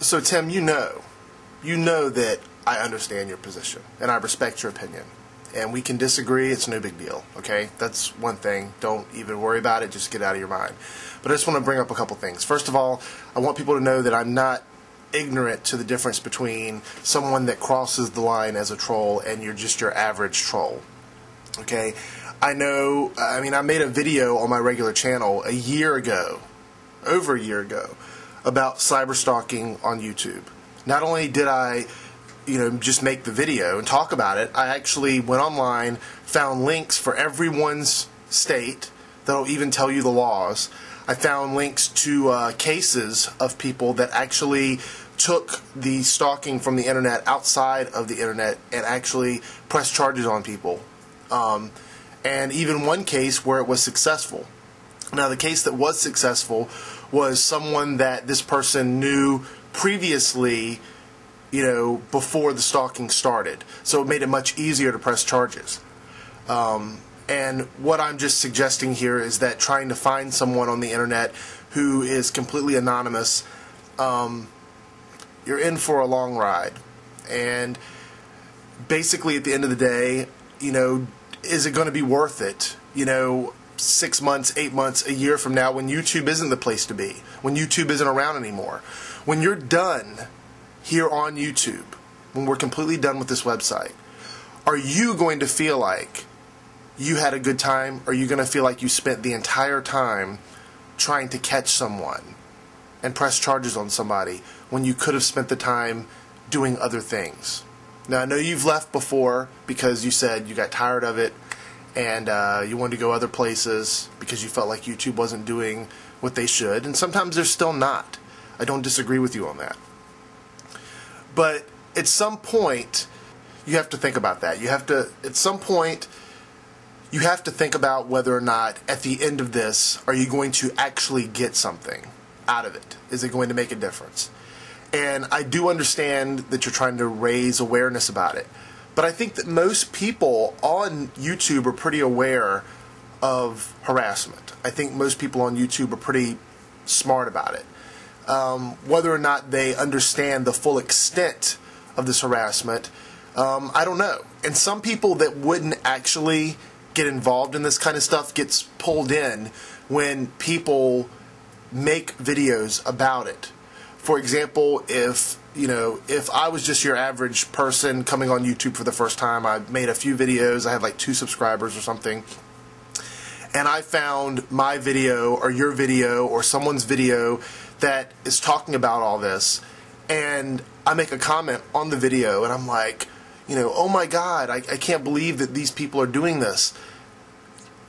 So Tim, you know that I understand your position, and I respect your opinion. And we can disagree, it's no big deal, okay? That's one thing. Don't even worry about it, just get it out of your mind. But I just want to bring up a couple things. First of all, I want people to know that I'm not ignorant to the difference between someone that crosses the line as a troll and you're just your average troll, okay? I know, I made a video on my regular channel over a year ago, about cyber stalking on YouTube. Not only did I just make the video and talk about it, I actually went online, found links for everyone's state that'll even tell you the laws. I found links to cases of people that actually took the stalking from the internet outside of the internet and actually pressed charges on people. And even one case where it was successful. Now, the case that was successful was someone that this person knew previously, before the stalking started. So it made it much easier to press charges. And what I'm just suggesting here is that trying to find someone on the internet who is completely anonymous, you're in for a long ride. And basically at the end of the day, is it going to be worth it? 6 months, 8 months, a year from now, when YouTube isn't the place to be, when YouTube isn't around anymore, when you're done here on YouTube, when we're completely done with this website, are you going to feel like you had a good time, or are you going to feel like you spent the entire time trying to catch someone and press charges on somebody when you could have spent the time doing other things? Now, I know you've left before because you said you got tired of it and you wanted to go other places because you felt like YouTube wasn't doing what they should, and sometimes they're still not. I don't disagree with you on that. But at some point, you have to think about that. At some point, you have to think about whether or not, at the end of this, are you going to actually get something out of it? Is it going to make a difference? And I do understand that you're trying to raise awareness about it. But I think that most people on YouTube are pretty aware of harassment. I think most people on YouTube are pretty smart about it. Whether or not they understand the full extent of this harassment, I don't know. And some people that wouldn't actually get involved in this kind of stuff gets pulled in when people make videos about it. For example, if I was just your average person coming on YouTube for the first time, I made a few videos, I had like 2 subscribers or something, and I found my video or your video or someone's video that is talking about all this, and I make a comment on the video and I'm like, oh my God, I can't believe that these people are doing this.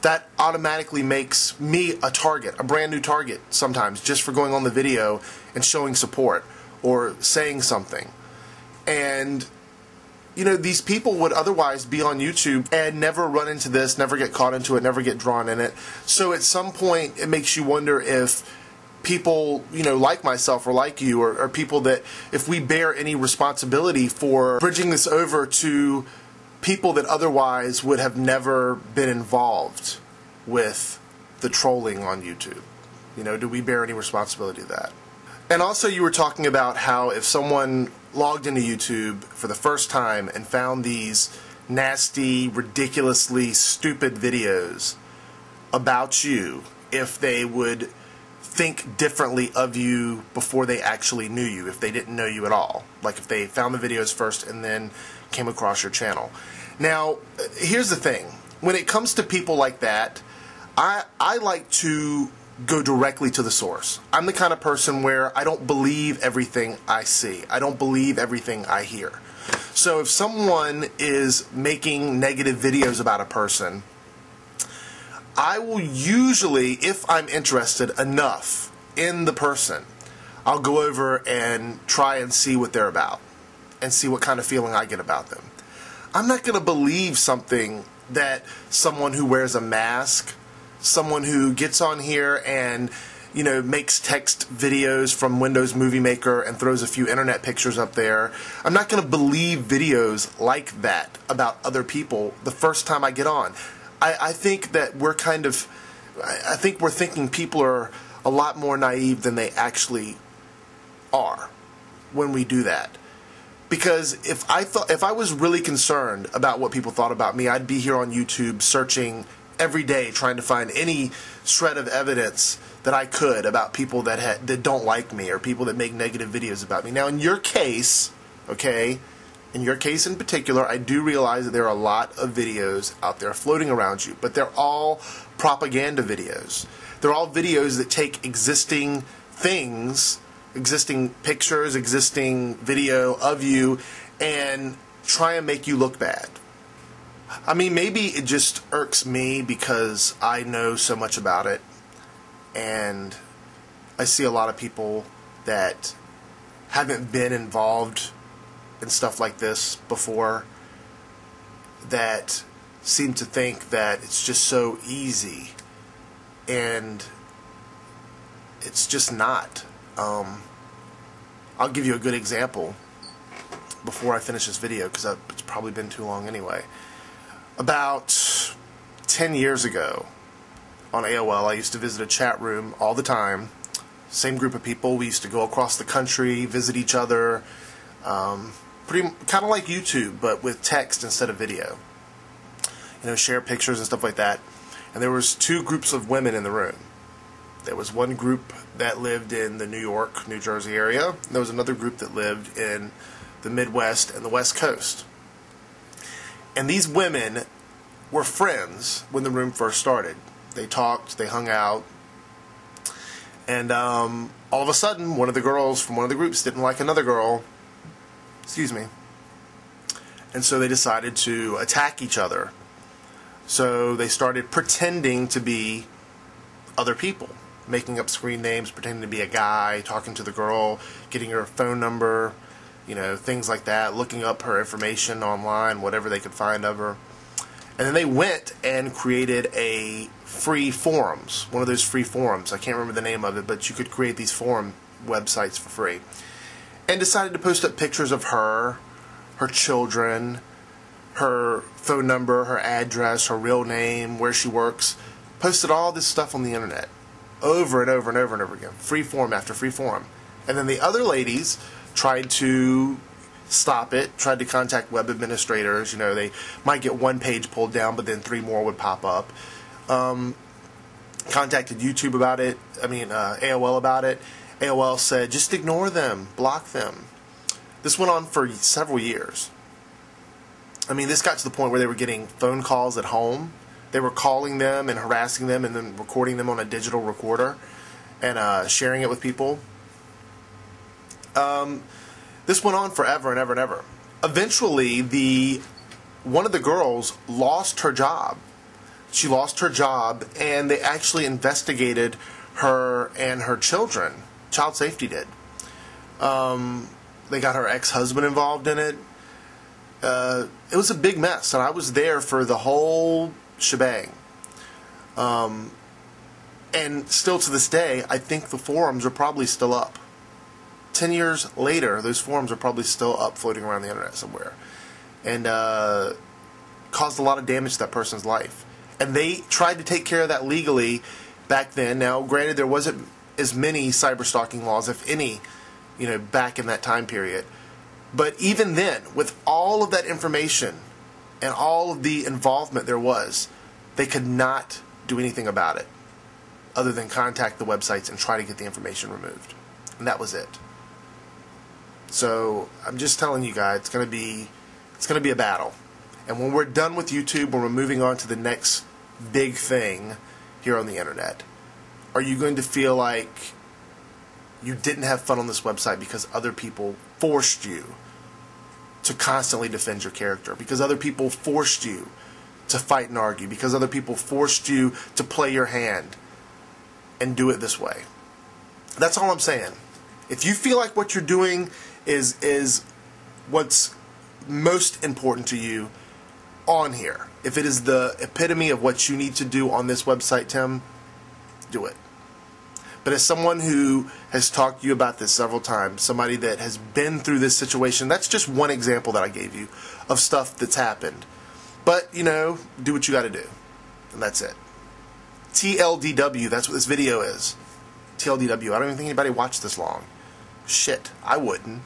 That automatically makes me a target, a brand new target sometimes, just for going on the video and showing support or saying something. And these people would otherwise be on YouTube and never run into this, never get caught into it, never get drawn in it. So at some point it makes you wonder if people, like myself or like you, or people that, if we bear any responsibility for bridging this over to people that otherwise would have never been involved with the trolling on YouTube. Do we bear any responsibility to that? And also, you were talking about how if someone logged into YouTube for the first time and found these nasty, ridiculously stupid videos about you, if they would think differently of you before they actually knew you, if they didn't know you at all. Like if they found the videos first and then came across your channel. Now, here's the thing. When it comes to people like that, I like to go directly to the source. I'm the kind of person where I don't believe everything I see. I don't believe everything I hear. So if someone is making negative videos about a person, I will usually, if I'm interested enough in the person, I'll go over and try and see what they're about and see what kind of feeling I get about them. I'm not going to believe something that someone who wears a mask, someone who gets on here and makes text videos from Windows Movie Maker and throws a few internet pictures up there. I'm not going to believe videos like that about other people the first time I get on. I think that I think we're thinking people are a lot more naive than they actually are. when we do that. Because if I was really concerned about what people thought about me, I'd be here on YouTube searching every day trying to find any shred of evidence that I could about people that don't like me or people that make negative videos about me. Now, in your case, okay, in your case in particular, I do realize that there are a lot of videos out there floating around you, but they're all propaganda videos. They're all videos that take existing things, existing pictures, existing video of you, and try and make you look bad. I mean, maybe it just irks me because I know so much about it, and I see a lot of people that haven't been involved in stuff like this before that seem to think that it's just so easy, and it's just not. I'll give you a good example before I finish this video, because it's probably been too long anyway. About 10 years ago on AOL, I used to visit a chat room all the time. Same group of people. We used to go across the country, visit each other. Pretty kind of like YouTube, but with text instead of video. You know, share pictures and stuff like that. And there was two groups of women in the room. There was one group that lived in the New York, New Jersey area. And there was another group that lived in the Midwest and the West Coast. And these women were friends when the room first started. They talked, they hung out, and all of a sudden, one of the girls from one of the groups didn't like another girl. Excuse me. And so they decided to attack each other. So they started pretending to be other people, making up screen names, pretending to be a guy, talking to the girl, getting her phone number, you know, things like that, looking up her information online, whatever they could find of her. And then they went and created a free forums, one of those free forums. I can't remember the name of it, but you could create these forum websites for free. And decided to post up pictures of her, her children, her phone number, her address, her real name, where she works. Posted all this stuff on the internet over and over and over and over again. Free forum after free forum. And then the other ladies tried to stop it, tried to contact web administrators. You know, they might get one page pulled down, but then 3 more would pop up. Contacted YouTube about it, AOL about it. AOL said, just ignore them, block them. This went on for several years. I mean, this got to the point where they were getting phone calls at home. They were calling them and harassing them and then recording them on a digital recorder and sharing it with people. This went on forever and ever and ever. Eventually, one of the girls lost her job. She lost her job, and they actually investigated her and her children. Child safety did. They got her ex-husband involved in it. It was a big mess, and I was there for the whole shebang. And still to this day, I think the forums are probably still up. 10 years later, those forums are probably still up, floating around the internet somewhere, and caused a lot of damage to that person's life. And they tried to take care of that legally back then. Now, granted, there wasn't as many cyberstalking laws, if any, you know, back in that time period. But even then, with all of that information and all of the involvement there was, they could not do anything about it other than contact the websites and try to get the information removed. And that was it. So I'm just telling you guys, it's going to be a battle. And when we're done with YouTube, when we're moving on to the next big thing here on the internet, are you going to feel like you didn't have fun on this website because other people forced you to constantly defend your character, because other people forced you to fight and argue, because other people forced you to play your hand and do it this way? That's all I'm saying. If you feel like what you're doing is what's most important to you on here, if it is the epitome of what you need to do on this website, Tim, do it. But as someone who has talked to you about this several times, somebody that has been through this situation, that's just one example that I gave you of stuff that's happened. But, you know, do what you got to do. And that's it. TLDW, that's what this video is. TLDW. I don't even think anybody watched this long. Shit, I wouldn't.